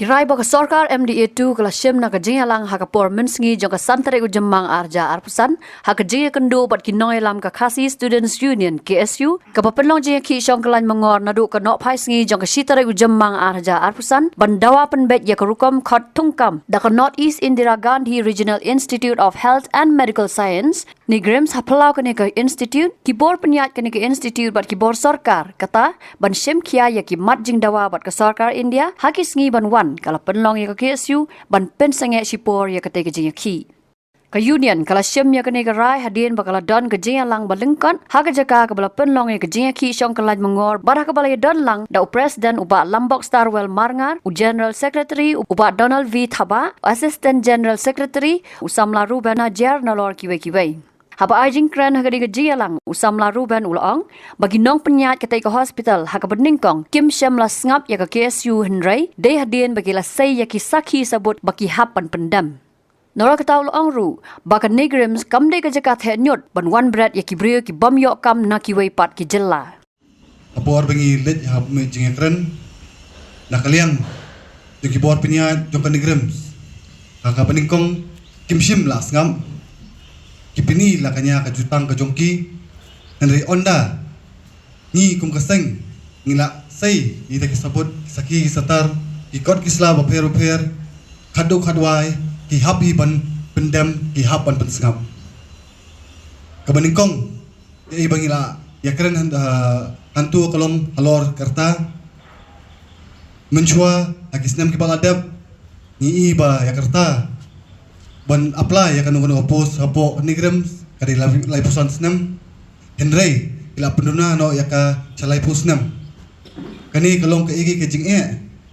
Kirai baka sorkar MDA2 kala shem na kajinga lang hakapor mensengi jong ka santare ujemang arja arpusan hakajinga kendo bat kinoi lam ka Khasi Students Union KSU kapapenlong jinga ki shong kalan mangor nadu ka nok phai sengi jong ka sitare ujemang arja arpusan bandawa penbet ya karukom khot tungkam da ka North East Indira Gandhi Regional Institute of Health and Medical Science ni Grims hapalau kene ka institute kibor penyat kene ka institute bat kibor sorkar kata ban shem kia ya ki mat jing dawa bat ka sorkar India hakis ngi ban kala penlong ya ka KSU ban pensange sipor ya kate kejing ki ka union kala shem ya kane ka rai hadien bakala don kejing lang balengkon ha ka jaka ka bala penlong ya kejing ki shong kalaj mangor barah ka bala ya don lang da president uba Lambok Starwell Marngar u general secretary uba Donald V Thaba assistant general secretary usamla Rubena Jer nalor kiwe Haba ajing kran hagadi ke jialang usamla Ruben ulong bagi nong penyat ketai ke hospital haka beningkong Kim Shamla ngap ya ke KSU Henry de hadien bagi la say ya ki sakhi sabut baki hapan pendam Nora kata ulong ru baka negrims kam de ke jakat he nyot ban wan bread ya ki brio ki bom yok kam na ki wei pat ki jella Apor bengi lej hab me jing kran nakaliang jo ki bor penyat jo ke negrims haka beningkong Kim Shamla ngam Kipini lah kanya ka jutang ka jongki Henry Onda ni kum kaseng ngila sei ita kisabut saki satar ikot kisla ba per khadu khadwai ki happy ban pendam ki hapan pensngap kabaningkong e bangila ya keren hantu kolom halor karta menchua agisnam ki baladab ni iba ya karta ban apply ya kanung opos hapo nigrams kadi lai pusan senam Henry ila penduna no ya ka calai pusnam kani kalong ke igi ke jing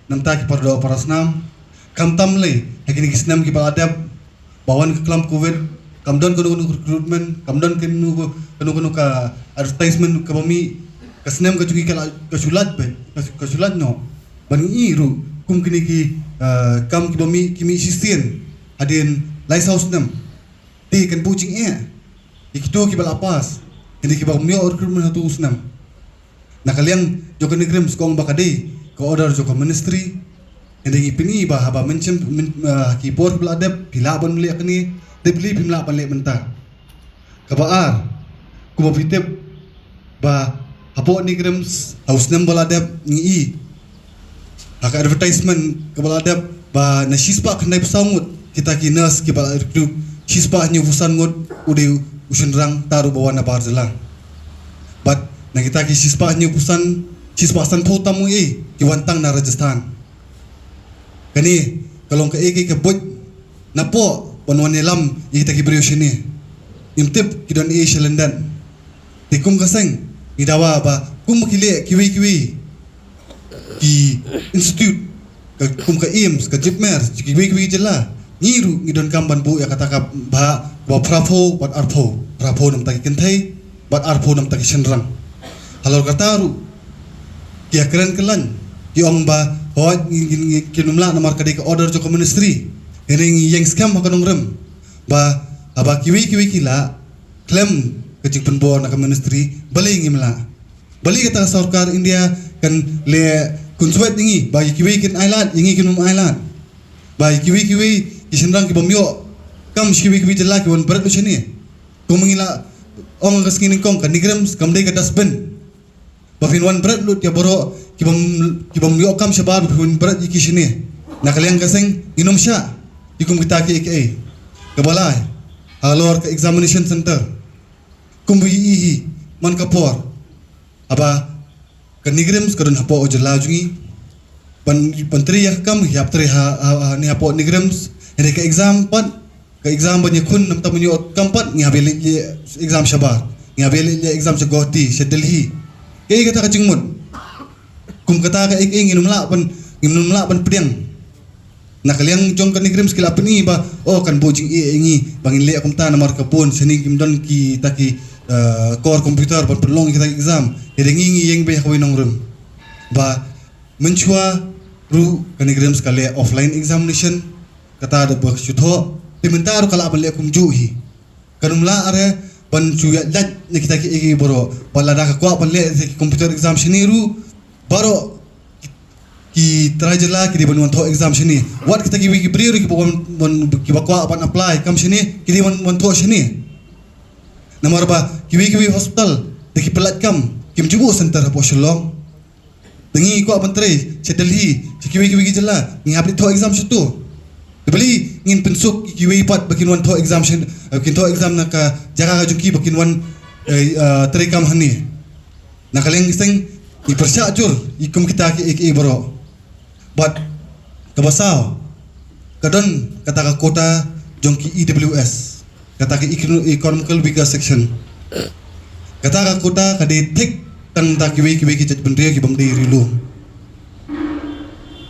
namta ki pardo parasnam kam tamle hagini gisnam ki baladab bawan ke kelam covid kamdon kunu recruitment kamdon kunu ka advertisement ka bami kasnam ka jugi ka sulat no ban iru kum kini ki kam ki bami kimi sisien adin Lai saus nam, ti kan pucing ikitu ki balapas, ini ki bang mio recruitment hatu usnam. Nakaliang joko negrim skong bakade, ko order joko ministry, ini pini bah haba mencem ki por beladap, pilaban meliak ni, dibeli pimlaban lek mentah. Kabar, kubo pitep, bah hapo negrim hausnam beladap ngi, haka advertisement ke beladap, bah nasispa kendai pesangut. Kita kinas kibal recruit sispa nyu busan ngot ude usenrang taru bawa na barzelang but na kita ki sispa nyu busan sispa san po tamu ki wantang na Rajasthan kani kalong ka ke bot na po wanwan lam kita ki brio sini imtip ki don Shelandan tikum kaseng idawa ba kum kile kiwi ki institute kum ka IMS ka jipmer kiwi jela Ngiru ngidon kamban bu ya kata ba prapo bat arpo prapo nam taki kentai bat arpo nam taki senrang halor kataru kia keren kelan ki ong ba ho kinumla namar kade ka order joko ministry heneng yang scam makanong rem ba aba kiwi kila klem kecik penbor nak ministry bali ngimla bali kata sarkar India kan le kunsuat ingi ba kiwi kin island ingi kinum island ba kiwi Isenrang ki bomyo kam shiwi jela ki wan berat lu sini kumengila ong ka skini kong kan nigrams kam dei ka dasben bafin wan berat lu ya boro ki bomyo kam shabar bafin berat ki sini nakaliang kaseng inom sya ikum kita ki ka balai halor ka examination center kumbi ihi man kapor aba kan nigrams kadon hapo ojela jungi pantri yakam yap tri ha ni hapo nigrams Ini ke exam banyak kun nam tamu kampat ngabeli exam Shabar ngabeli exam Shagoti Delhi kaya kata ka jingmut kum kata ka ingin numla pan pedang nakaliang jong kan negrim skill apa ni ba oh kan bojing ingi bangin le akum ta namar kapun seni kimdon ki taki core komputer pan perlong kita exam ngi yang be kawin nongrum ba menchua ru kan negrim sekali offline examination kata ada buah syutho pimentar kala balik kum juhi kanumla are ban cuya laj ne kita ki boro balada ka kwa balik komputer exam siniru baro ki try je lah ki di ban to exam sini what kita ki beri ki bon ki bakwa apan apply kam sini ki di ban to sini nomor ba ki hospital de ki pelat kam kim jubu center po Shillong dengi ko apan tray se Delhi ki je lah ni update to exam situ beli ngin pensuk ki pat bakin wan to exam shin bakin to exam na ka jaga ka juki bakin wan tray kam hani na kaleng iseng i persya jur ikum kita ki bro but kabasaw kadon kata ka kota jongki EWS kata ka economical weaker section kata ka kota ka de tek tang ta ki chat bendria ki bangdi rilu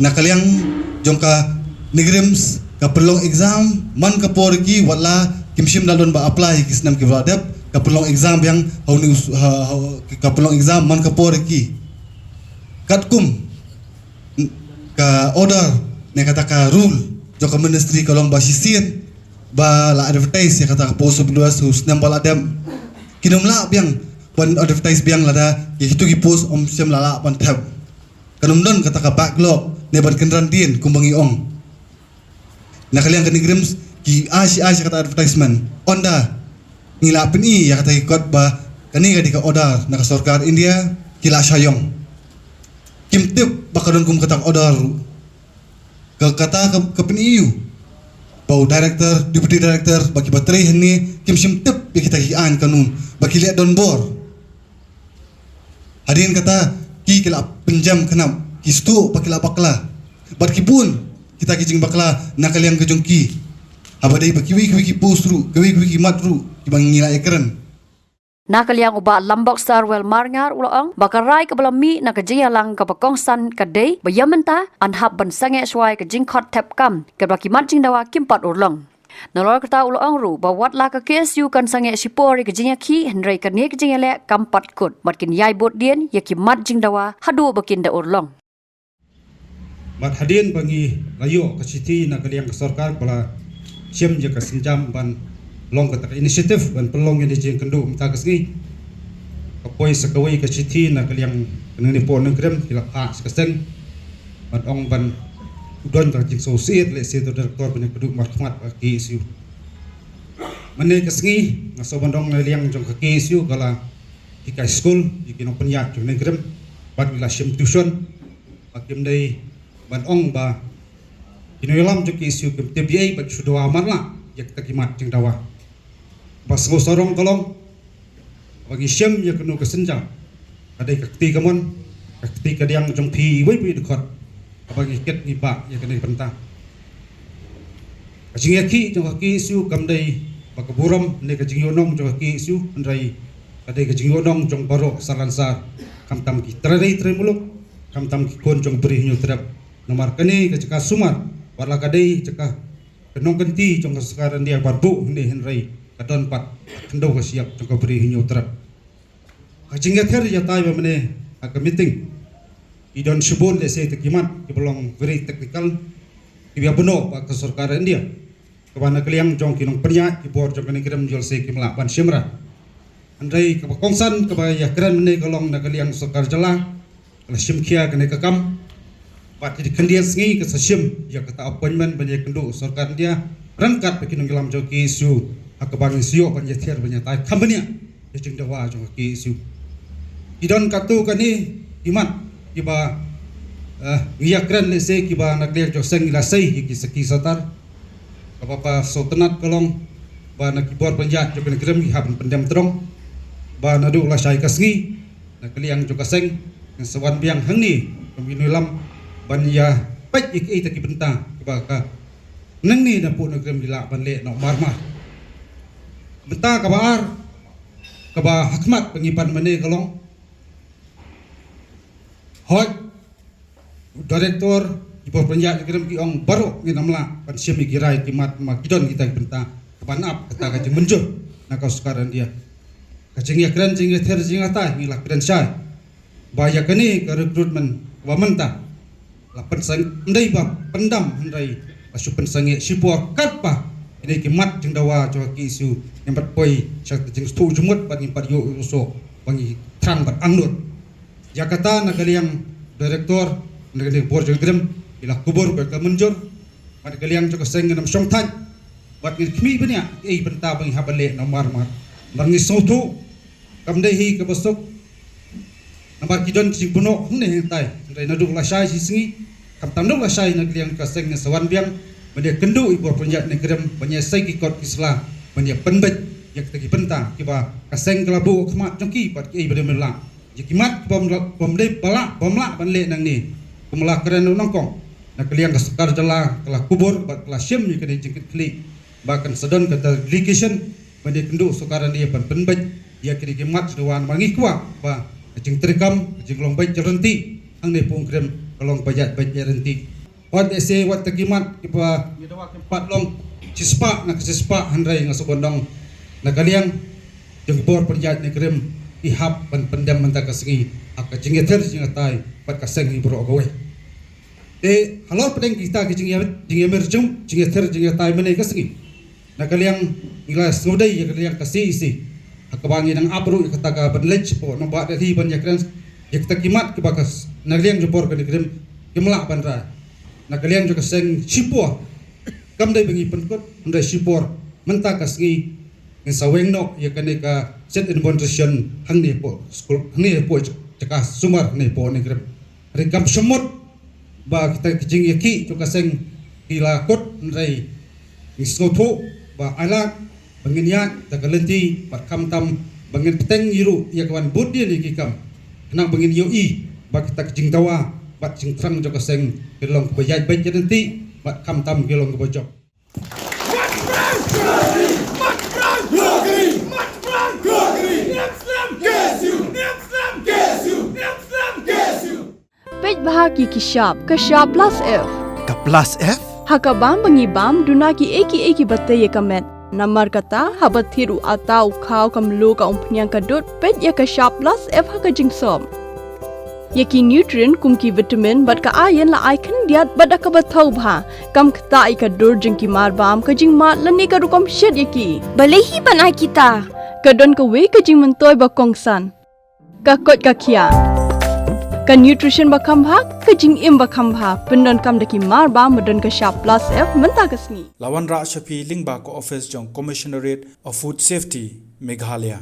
na kalyang jongka negrims ka pelong exam man ka por ki wala kimshim dalon ba apply ki snam ki bradep ka pelong exam yang hauni ka pelong exam man ka por ki katkum ka order ne kata ka rule joka ministry kalong ba sisien ba la advertise ya kata ka post luas husnam bala dem kinumla biang pan advertise biang lada ya itu ki post sem lala pan tab kanum don kata ka backlog ne ban kenran din kumbangi ong na kaliang kanigrims ki asi kata advertisement onda ngila pini ya kata ikot ba kani ka di ka order na ka sarkar India kila sayong kim tip bakadon kum kata order ke kata ke piniu bau director deputy director bagi baterai ini kim sim tip ya kita hian kanun bagi lihat don bor hadirin kata ki kila penjam kenap ki stu pakila bakla bar kibun kita kijing bakla nakal yang kejongki abadai bakiwi ki postru kiwi matru ki bangila ekran Nakaliang uba lambok sarwel marngar uloong bakarai ke belami nak kejia lang ke pekongsan kadai bayamenta anhab ban sange swai ke jingkot tap kam ke bakimat jing dawa kimpat urlong nalor kata uloong ru bawat la ke KSU kan sange sipori ke jingya ki hendrai ke ne ke jingya le kampat kut matkin yai bot dien ya kimat jing dawa hadu bakin da urlong mat hadin bangi layo ke siti nakaliang ke sarkar bala siam je ke senjam ban long kata inisiatif ban pelong yang dijeng kendu mta kesngi kapoi sakawai ke siti na kaliang kenani po nang krem kila pa skaseng ban ong ban udon ka jing associate le se to director ban kedu markmat ki isu mane kesngi ngaso bandong na liang jong ka ki isu kala high school dikinong penyak jong nang krem ban ila sim tuition pakim dai ban ong ba inoilam jong ki isu kem TBA ban sudawa marla yak takimat jing dawa pas ngosarong kolong bagi siam ya kenu kesenjang ada kakti kamon kakti kadiang jong pi wei pi dekot bagi ket ni ba ya kena pentang kajing yaki jong kaki su kamdai bakaburam ne kajing yonong jong kaki su andrai ada kajing yonong jong baro salansar kamtam ki trei muluk kamtam ki kon jong beri nyu terap nomor kani kajaka sumar warla kadai caka kenong kenti jong sekarang dia barbu ni henrai kadon pat kendo ka siap jong beri nyu terap kajing yather ya tai ba mane ka meeting idon subon le se tekimat ki belong very technical ki bia beno pa ka sarkar India kabana kaliang jong kinong pernya ki bor jong kani kiram jol se ki melapan simra andai ka kongsan ka ba ya kran mane kolong na kaliang sarkar jala kala simkhia kane ka kam pat di kandia sngi ka sasim ya kata appointment banyak kendo sarkar India rangkat pa kinong gilam jong ki isu akabang isio banyak tiar banyak tai company ya jing dawa jong ki isu idon katu kani iman kiba ngiyakran le se kiba nakler jo seng ila sei ki saki satar kapapa sotenat kolong ba nakibor panjat jo kena krem haban pendem terong ba nadu la sai kasngi nakliang jo kaseng sawan biang hangni kami lam ban ya pek ik taki benta kiba ka nangni na pu nakrem dila ban le no marma benta kabar kaba hakmat pengipan mane kolong hot director ibor penjat kirim ki ong baru ni namla pan siami kirai kimat makidon kita benta kepanap kata kajeng menjur na kau sekarang dia kajeng ya keren jing ther jing ata ni la keren syai baya kani ke recruitment wa menta la pensang ndai ba pendam ndai asu pensange sipor katpa ini kimat jeng dawa jo ki isu yang berpoi syak jeng stu jumut ban impar yo so bangi trang ban angnut Jakarta nakaliang direktor negeri bor jeng grem ila kubur ba ka munjur mat kaliang jok seng nam song tan wat ni khmi bania benta bang habale na mar nangi sotu kam dei hi ka basuk namar kidon sing puno ne hentai rai na duk la shai singi kam tam duk la shai na kaliang ka seng na sawan biang mania kendu ibor penjat ne grem mania sai ki kot islam mania penbet yak tagi benta kiba ka seng kelabu khmat jongki pat ki bade melang jikimat bom dei balak bomla ban le nang ni kumla keren nongkong na kaliang ka sekar jala kala kubur bat kala syem ni kene jengkit kli bahkan sedon kata delegation mania kendu sukaran dia penbet ya kini kimat dewan mangi kuat ba jeng terekam jeng long baik jerenti ang ne pung krem kalong pajat baik jerenti wat ese wat tekimat kipa yedawa kempat long cispa na kesispa handrai ngasubondong na kaliang jeng bor penjat ne krem ihap ban pendam menta kasengi aka jengeter jengatai pat kasengi bro gowe halor pedeng kita ke jengemer jum jengeter jengatai mene kasengi na kaliang ilas ngodai ya kaliang kasih isi akabangi nang abru kataga benlech po no ba hi ban yakran yakta kimat kebakas na kaliang jopor ke krem kemla bandra na kaliang juga seng sipua kamdai bengi penkot ndai sipor menta kasengi ng saweng no ya kane ka set in bonation hang ne po school hang ne po caka sumar ne po ne grem rekam semut ba kita kijing yaki to kaseng kila kot nrai ngisotho ba ala banginya takalenti pat kam tam bangin peteng yiru ya kawan budi ni kikam nang bangin yoi ba kita kijing tawa bat jing trang to kaseng kelong bayaj baik nanti bat kam tam kelong kebojok Pej bahagi Kashab plus F. Ka plus F? Hakabam bangibam duna ki eki batte ye kamet. Namar kata habat thiru atau khau kamlu ka umpnyang kadut pej ya Kashab plus F haka jingsom. Yaki nutrient kumki vitamin bat ka iron la icon diat bat ka bathau bha kam khta ai ka dur jingki mar bam ka jing mat lani ka rukom shed yaki. Balehi banai kita. Kadon ka we ka jing mentoy ba kongsan. Ka kot ka khia. Ka nutrition bakam bha ka jing im bakam bha pendon kam daki mar ba modon ka sharp plus F menta kasni Lawan Ra Shafi Lingba ko office jong Commissionerate of Food Safety Meghalaya